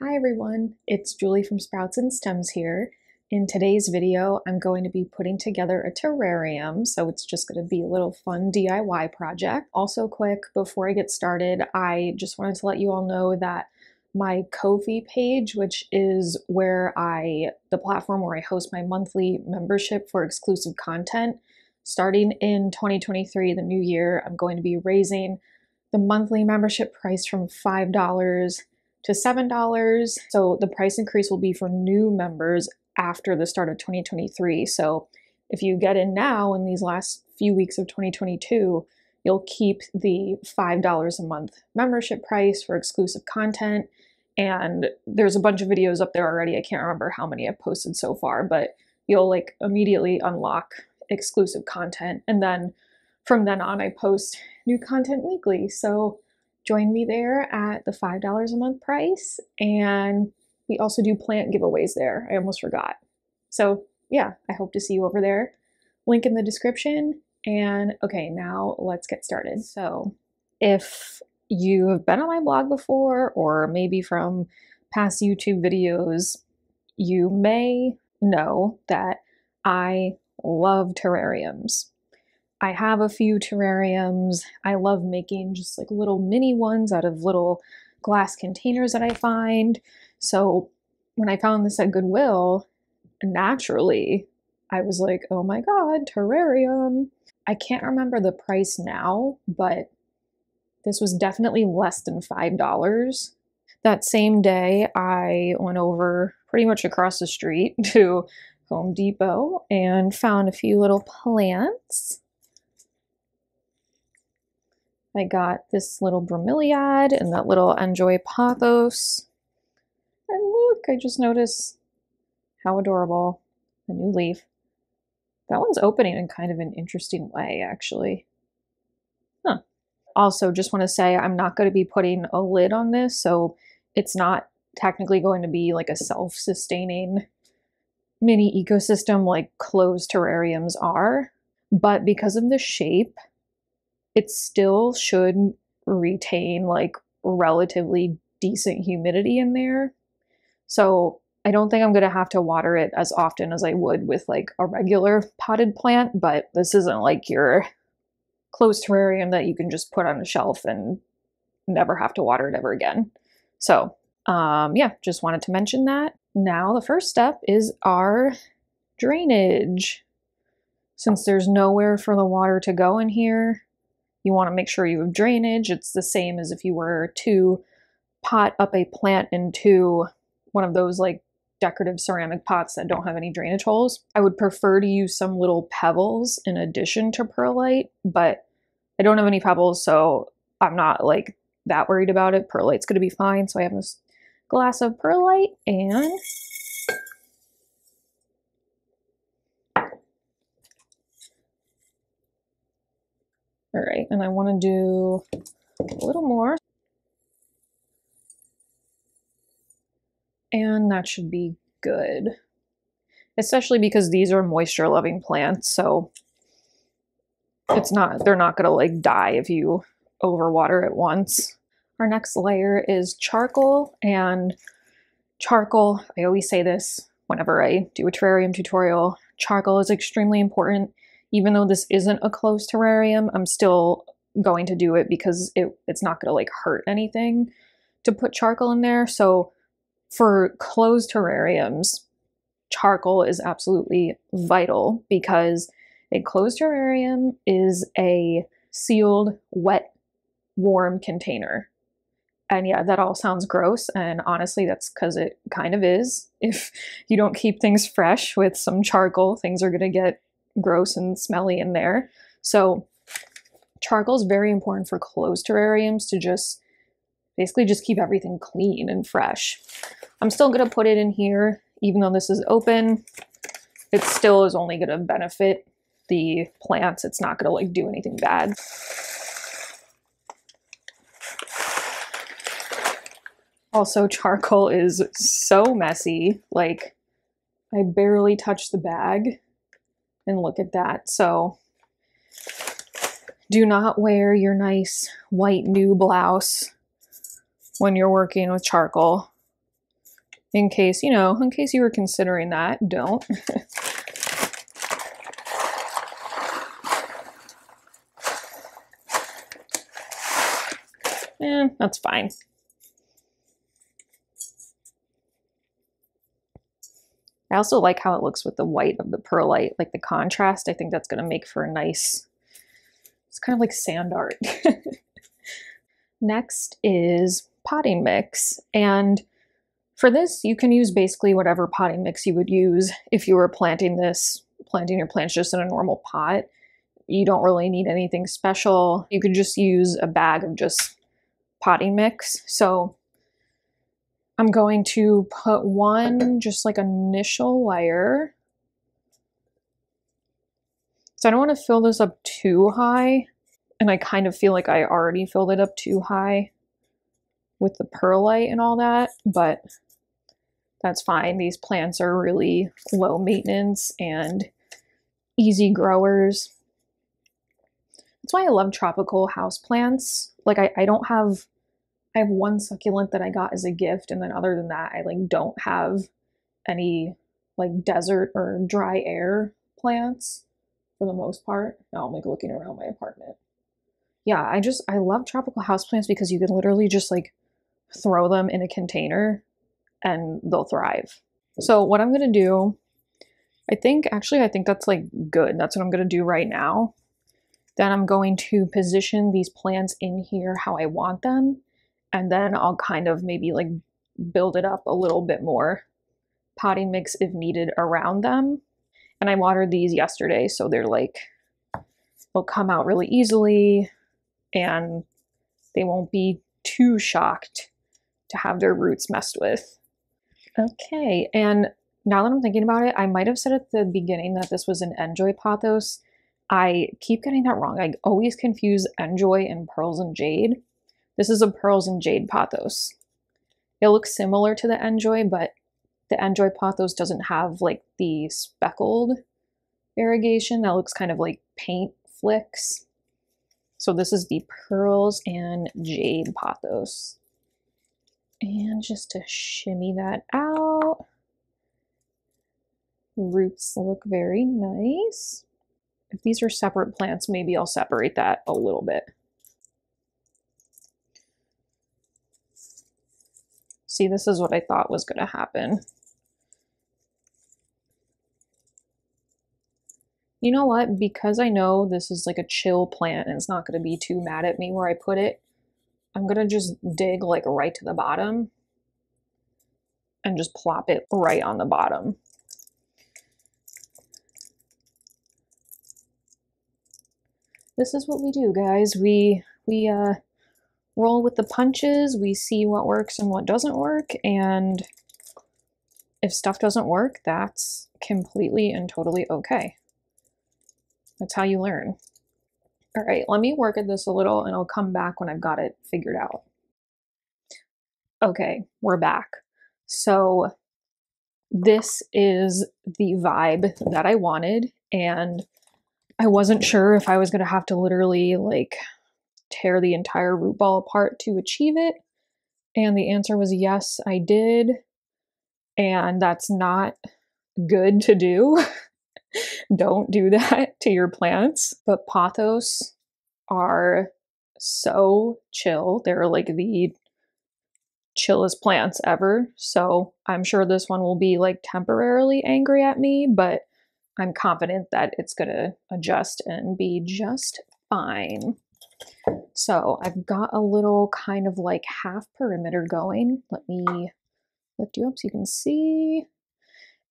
Hi everyone, it's Julie from Sprouts and Stems here. In today's video, I'm going to be putting together a terrarium, so it's just going to be a little fun DIY project. Also quick, before I get started, I just wanted to let you all know that my Ko-fi page, which is where the platform where I host my monthly membership for exclusive content, starting in 2023, the new year, I'm going to be raising the monthly membership price from $5 to $7. So the price increase will be for new members after the start of 2023. So if you get in now in these last few weeks of 2022, you'll keep the $5 a month membership price for exclusive content. And there's a bunch of videos up there already. I can't remember how many I've posted so far, but you'll immediately unlock exclusive content. And then from then on, I post new content weekly. So join me there at the $5 a month price. And we also do plant giveaways there. I almost forgot. So yeah, I hope to see you over there. Link in the description. And okay, now let's get started. So if you have been on my blog before, or maybe from past YouTube videos, you may know that I love terrariums. I have a few terrariums. I love making just little mini ones out of little glass containers that I find. So when I found this at Goodwill, naturally, I was like, oh my God, terrarium. I can't remember the price now, but this was definitely less than $5. That same day, I went over pretty much across the street to Home Depot and found a few little plants. I got this little bromeliad and that little enjoy pothos. And look, I just noticed how adorable. A new leaf. That one's opening in kind of an interesting way, actually. Huh. Also, just want to say I'm not going to be putting a lid on this, so it's not technically going to be like a self-sustaining mini ecosystem like closed terrariums are. But because of the shape, it still should retain relatively decent humidity in there. So I don't think I'm going to have to water it as often as I would with a regular potted plant, but this isn't like your closed terrarium that you can just put on a shelf and never have to water it ever again. So yeah, just wanted to mention that. Now the first step is our drainage. Since there's nowhere for the water to go in here, you want to make sure you have drainage. It's the same as if you were to pot up a plant into one of those decorative ceramic pots that don't have any drainage holes. I would prefer to use some little pebbles in addition to perlite, but I don't have any pebbles, so I'm not that worried about it. Perlite's going to be fine. So I have this glass of perlite and all right, and I want to do a little more. And that should be good. Especially because these are moisture-loving plants, so they're not going to die if you overwater it once. Our next layer is charcoal, and charcoal, I always say this whenever I do a terrarium tutorial, charcoal is extremely important. Even though this isn't a closed terrarium, I'm still going to do it because it's not going to hurt anything to put charcoal in there. So for closed terrariums, charcoal is absolutely vital because a closed terrarium is a sealed, wet, warm container. And yeah, that all sounds gross, and honestly, that's because it kind of is. If you don't keep things fresh with some charcoal, things are going to get gross and smelly in there. So charcoal is very important for closed terrariums to basically just keep everything clean and fresh. I'm still going to put it in here, even though this is open. It still is only going to benefit the plants. It's not going to do anything bad. Also, charcoal is so messy. I barely touched the bag. And look at that. So do not wear your nice white new blouse when you're working with charcoal. in case, in case you were considering that, don't. That's fine. I also like how it looks with the white of the perlite, like the contrast. I think that's going to make for a nice, it's kind of like sand art. Next is potting mix. And for this, you can use basically whatever potting mix you would use if you were planting your plants just in a normal pot. You don't really need anything special. You could just use a bag of just potting mix. So I'm going to put one just like initial layer. So I don't want to fill this up too high. And I kind of feel like I already filled it up too high with the perlite and all that, but that's fine. These plants are really low maintenance and easy growers. That's why I love tropical houseplants. Like I have one succulent that I got as a gift, and then other than that, I like don't have any like desert or dry air plants for the most part. Now I'm like looking around my apartment. Yeah, I love tropical houseplants because you can literally just like throw them in a container and they'll thrive. So what I'm gonna do, I think that's like good. That's what I'm gonna do right now. Then I'm going to position these plants in here how I want them. And then I'll kind of maybe like build it up a little bit more, potting mix if needed around them. And I watered these yesterday, so they'll come out really easily and they won't be too shocked to have their roots messed with. Okay, and now that I'm thinking about it, I might have said at the beginning that this was an enjoy pothos. I keep getting that wrong. I always confuse enjoy and pearls and jade. This is a pearls and jade pothos. It looks similar to the enjoy, but the enjoy pothos doesn't have like the speckled irrigation that looks kind of like paint flicks. So this is the pearls and jade pothos. And just to shimmy that out, roots look very nice. If these are separate plants, maybe I'll separate that a little bit. See, this is what I thought was going to happen. You know what? Because I know this is like a chill plant and it's not going to be too mad at me where I put it, I'm going to just dig like right to the bottom and just plop it right on the bottom. This is what we do, guys. We roll with the punches. We see what works and what doesn't work, and if stuff doesn't work, that's completely and totally okay. That's how you learn. All right, let me work at this a little and I'll come back when I've got it figured out. Okay, we're back. So this is the vibe that I wanted, and I wasn't sure if I was gonna have to literally like tear the entire root ball apart to achieve it. And the answer was yes, I did. And that's not good to do. Don't do that to your plants. But pothos are so chill. They're like the chillest plants ever. So I'm sure this one will be like temporarily angry at me, but I'm confident that it's gonna adjust and be just fine. So I've got a little kind of like half perimeter going. Let me lift you up so you can see.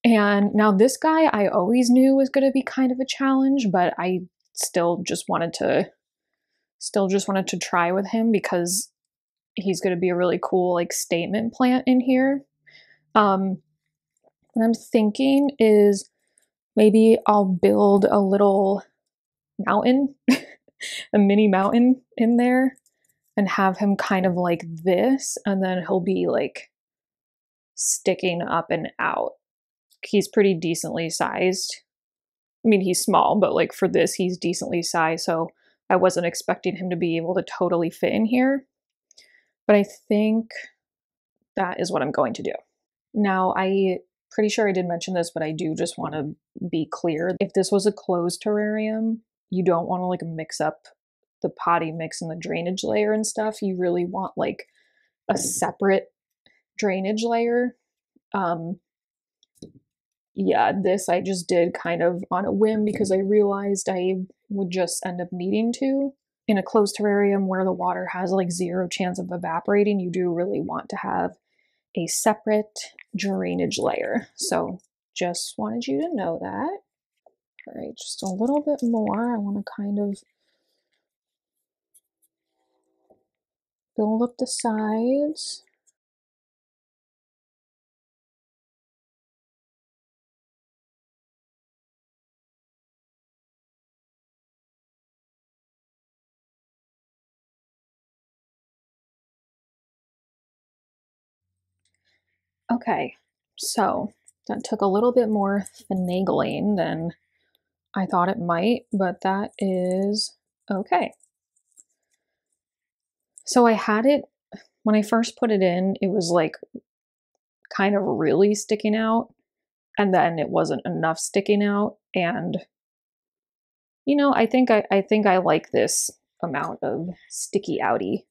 And now this guy I always knew was going to be kind of a challenge, but I still just wanted to try with him because he's going to be a really cool like statement plant in here. What I'm thinking is maybe I'll build a little mountain, a mini mountain in there, and have him kind of like this, and then he'll be like sticking up and out. He's pretty decently sized. I mean, he's small, but like for this, he's decently sized, so I wasn't expecting him to be able to totally fit in here. But I think that is what I'm going to do. Now, pretty sure I did mention this, but I do just want to be clear. If this was a closed terrarium, you don't want to like mix up the potting mix and the drainage layer and stuff. You really want like a separate drainage layer. Yeah, this I just did kind of on a whim because I realized I would just end up needing to. In a closed terrarium where the water has like zero chance of evaporating, you do really want to have a separate drainage layer. So just wanted you to know that. All right, just a little bit more. I want to kind of build up the sides. Okay, so that took a little bit more finagling than I thought it might, but that is okay. So I had it, when I first put it in, it was like kind of really sticking out, and then it wasn't enough sticking out. And you know, I think I like this amount of sticky outy.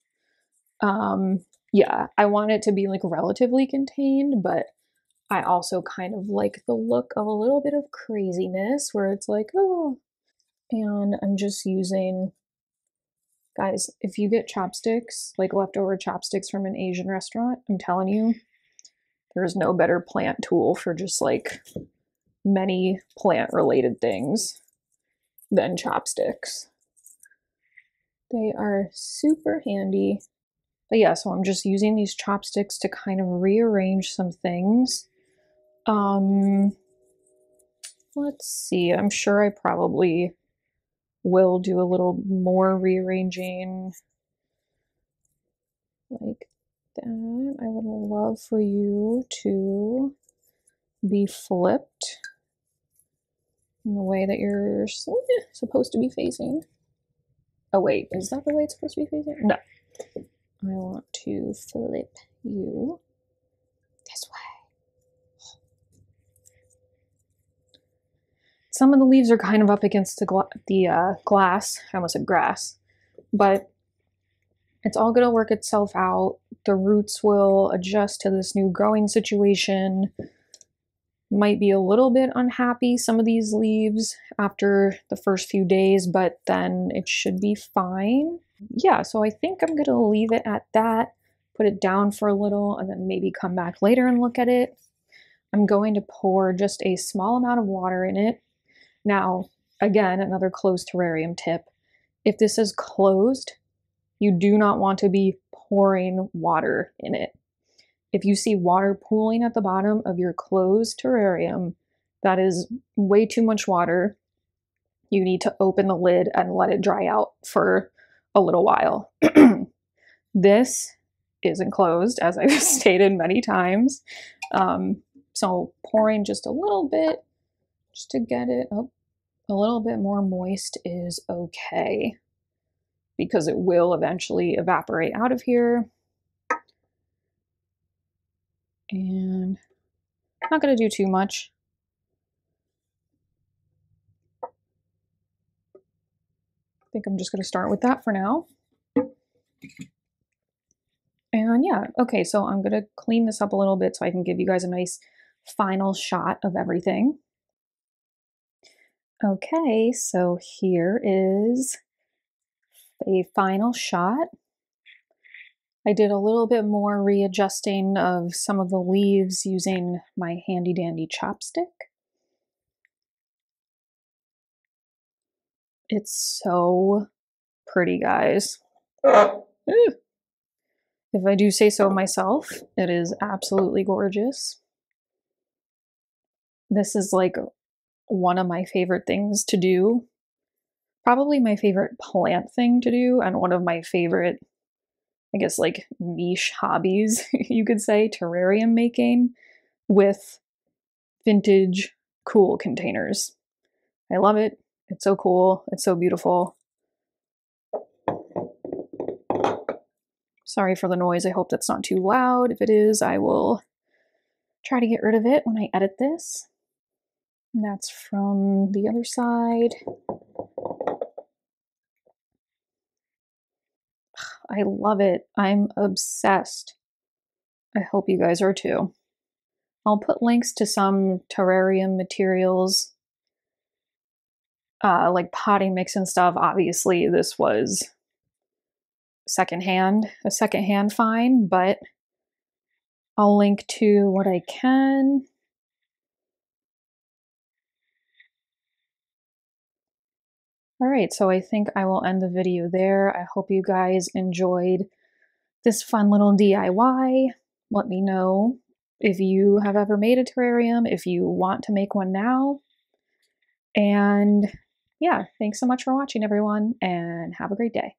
Yeah, I want it to be like relatively contained, but I also kind of like the look of a little bit of craziness where it's like, oh, and I'm just using, guys, if you get chopsticks, like leftover chopsticks from an Asian restaurant, I'm telling you, there's no better plant tool for just like many plant related things than chopsticks. They are super handy. But yeah, so I'm just using these chopsticks to kind of rearrange some things. Let's see, I'm sure I probably will do a little more rearranging like that. I would love for you to be flipped in the way that you're supposed to be facing. Oh wait, is that the way it's supposed to be facing? No. I want to flip you this way. Some of the leaves are kind of up against the glass. I almost said grass. But it's all going to work itself out. The roots will adjust to this new growing situation. Might be a little bit unhappy, some of these leaves, after the first few days, but then it should be fine. Yeah, so I think I'm going to leave it at that, put it down for a little, and then maybe come back later and look at it. I'm going to pour just a small amount of water in it. Now, again, another closed terrarium tip. If this is closed, you do not want to be pouring water in it. If you see water pooling at the bottom of your closed terrarium, that is way too much water. You need to open the lid and let it dry out for a little while. This isn't closed, as I've stated many times. So pouring just a little bit, just to get it up a little bit more moist is okay, because it will eventually evaporate out of here. And I'm not going to do too much. I think I'm just going to start with that for now. And yeah, okay, so I'm going to clean this up a little bit so I can give you guys a nice final shot of everything. Okay, so here is a final shot. I did a little bit more readjusting of some of the leaves using my handy dandy chopstick. It's so pretty, guys. If I do say so myself, it is absolutely gorgeous. This is like one of my favorite things to do. Probably my favorite plant thing to do, and one of my favorite, I guess, like niche hobbies, you could say, terrarium making with vintage cool containers. I love it. It's so cool. It's so beautiful. Sorry for the noise. I hope that's not too loud. If it is, I will try to get rid of it when I edit this. And that's from the other side. I love it. I'm obsessed. I hope you guys are too. I'll put links to some terrarium materials, like potting mix and stuff. Obviously, this was a secondhand find, but I'll link to what I can. All right, so I think I will end the video there. I hope you guys enjoyed this fun little DIY. Let me know if you have ever made a terrarium, if you want to make one now. And yeah, thanks so much for watching, everyone, and have a great day.